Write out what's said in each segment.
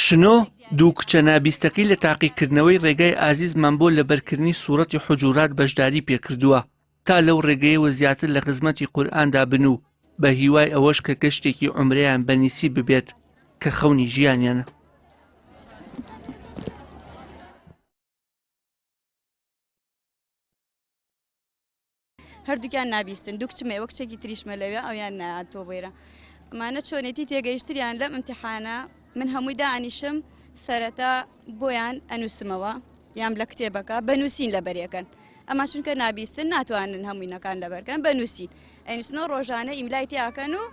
شنۆ دوو کچە نابیستەکەی لە تاقیکردنەوەی ڕێگای ئازیزمان بۆ لەبەرکردنی سوورەتی حوجورات بەشداری پێکردووە تا لەو ڕێگەیەوە زیاتر لە خزمەتی قورئاندا بن و بە هیوای ئەوەش کە گەشتێکی عومرەیان بەنیسی ببێت کە خەونی ژیانیانە. هەردووکیان نابیستن دوو کچمێ وەک کچێکی تریشمە لەوێ ئەویان ناتۆ بێرە ئەمانە چۆنێتی تێگەیشتریان لەم ئیمتیحانە من هەمووی دانیشم سەرەتا بۆیان ئەنووسمەوە یان لە کتێبەکە بنووسین لە بەرێکەن ئەما چونکە نابیستن ناتوانن هەمووینەکان لەبەرکەن بنووسین ئەنووسنەوە ڕۆژانە ئیملای تیاکەن و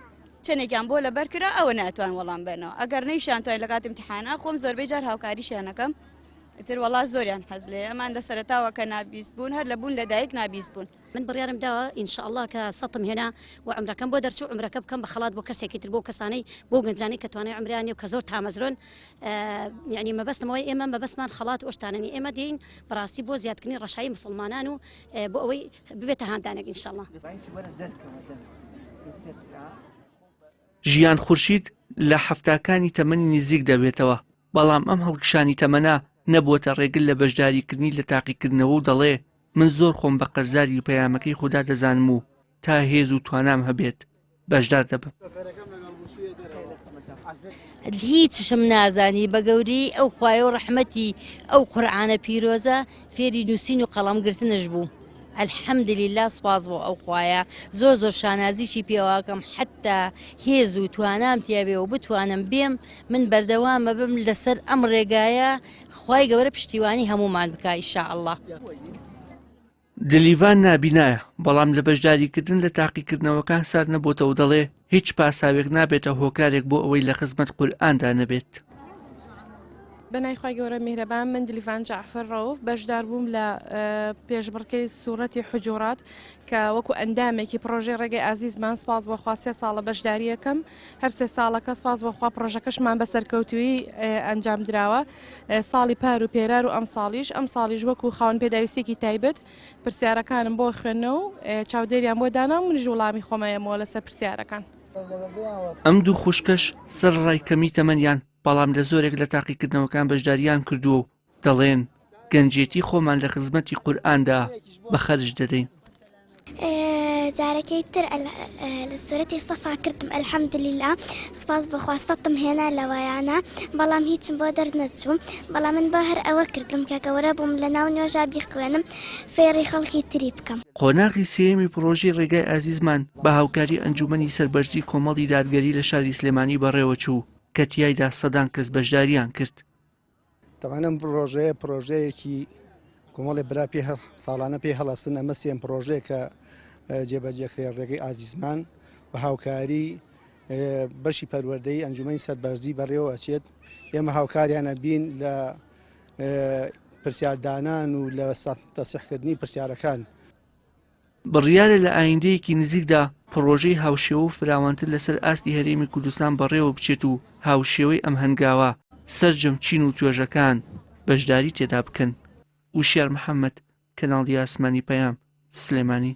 چەندێکیان بۆ لەبەرکرا ئەوە ناتوان وەڵام بنەوە ئەگەر نەیشان توانین لە کات ئیمتیحانە خۆم زۆربەی جار هاوکاریشیانەکەم ئیتر وەڵا زۆریان حەز لێ ئەمان لە سەرەتاوە کە نابیست بوون هەر لەبوون لە دایک نابیست بوون. من بڕیارم داوە ئینشاءالله کە سەتم هێنا و عمرەکەم بۆ دەرچوو عمرەکە بکەم بە خەڵات بۆ کەسێکی تر بۆ کەسانەی بۆ گەنجانەی کە توانای عمریانی و کە زۆر تامەزرۆن یعنی مەبەستمەوەی ئێمە مەبەستمان خەڵات ئۆشتاننی ئێمە دێین بەڕاستی بۆ زیادکردنی ڕەشایی مسلمانان و بۆ ئەوەی ببێتە هاندانێک ئینشاءالله. ژیان خورشید لە هەفتاکانی تەمەنی نزیک دەبێتەوە بەڵام ئەم هەڵکشانی تەمەنە نەبووەتە ڕێگل لە بەشداریکردنی لە تاقیکردنەوە و دەڵێ من زۆر خۆم بە قەرزاری پەیامەکەی خوددا دەزانم و تا هێز و توانام هەبێت بەشدار دەبم. هیچشم نازانی بە گەوری ئەو خوایە و ڕەحمەتی ئەو قورئانە پیرۆزە فێری نووسین و قەڵەمگرتنش بوو. الحەمدلله سپاس بۆ ئەو خوایە زۆر شانازیشی پێواکەم حتا هێز و توانام تیابێ و بتوانم بێم من بەردەوامە بم لەسەر ئەم ڕێگایە خوای گەورە پشتیوانی هەمومان بکە ئینشاءالله. دلیڤان نابینایە بەڵام لە بەشداریکردن لە تاقیکردنەوەکان سار نەبووتەوە دەڵێ هیچ پاساوێک نابێتە هۆکارێک بۆ ئەوەی لە خزمەت قورئاندا نەبێت. بەنای خوای گەورە میهرەبان من دلیڤان جعفر ڕەوف بەشدار بووم لە پێشبڕکەی سوورەتی حوجورات کە وەکو ئەندامێکی پرۆژەی ڕێگەی ئازیزمان سپاس بۆخوا 3 ساڵە بەشداری یەکەم هەر 3 ساڵەکە سپاس بۆخوا پرۆژەکەشمان بەسەرکەوتووی ئەنجام درراوە ساڵی پار و پێرار و ئەم ساڵیش وەکو خاوەن پێداویستێکی تایبەت پرسیارەکانم بۆ خوێندنە و چاودێریان بۆ دانا و منیش وڵامی خۆمەیەمەوە لەسەر پرسیارەکان. ئەم دوو خوشکەش سەر ڕایکەمی تەمەنیان بەڵام لە زۆرێک لە تاقیکردنەوەکان بەشداریان کردووە و دەڵێن گەنجێتی خۆمان لە خزمەتی قورئاندا بە خەرج دەدەین. جارێکی تر لە سوورەتی سەفا کردم ئەلحەمدوللیلا سپاس بەخوا سەتم هێنا لەوایانە بەڵام هیچم بۆ دەرنەچووم بەڵام من بە هەر ئەوە کردم کە گەورە بووم لە ناو نوێژا بیخوێنم فێری خەڵکی تری بکەم. قۆناغی سێمی پرۆژەی ڕێگای ئازیزمان بە هاوکاری ئەنجومەنی سەربەرزی کۆمەڵی دادگەری لە شاری سلێمانی بەڕێوەچوو کە تیایدا سەدان کەس بەشداریان کرد. تەوانم پرۆژەیەکی کۆمەڵی برا پێ ساڵانە پێی هەڵەسن ئەمە سێم پرۆژەیە کە جێبەجێکرێ ڕێگەی ئازیزمان بە هاوکاری بەشی پەروەردەی ئەنجومەنی سەربەرزی بەڕێوە ئەچێت ئێمە هاوکاریانە بین لە پرسیاردانان و لە تەسیحکردنی پرسیارەکان. بڕیارە لە ئایندەیەکی نزیکدا پرۆژەی هاوشێوە و فراوانتر لەسەر ئاستی هەرێمی کوردستان بەڕێوە بچێت و هاوشێوەی ئەم هەنگاوە سەرجەم چین و توێژەکان بەشداری تێدا بکەن. وشیار محەممەد کەناڵی ئاسمانی پەیام سلێمانی.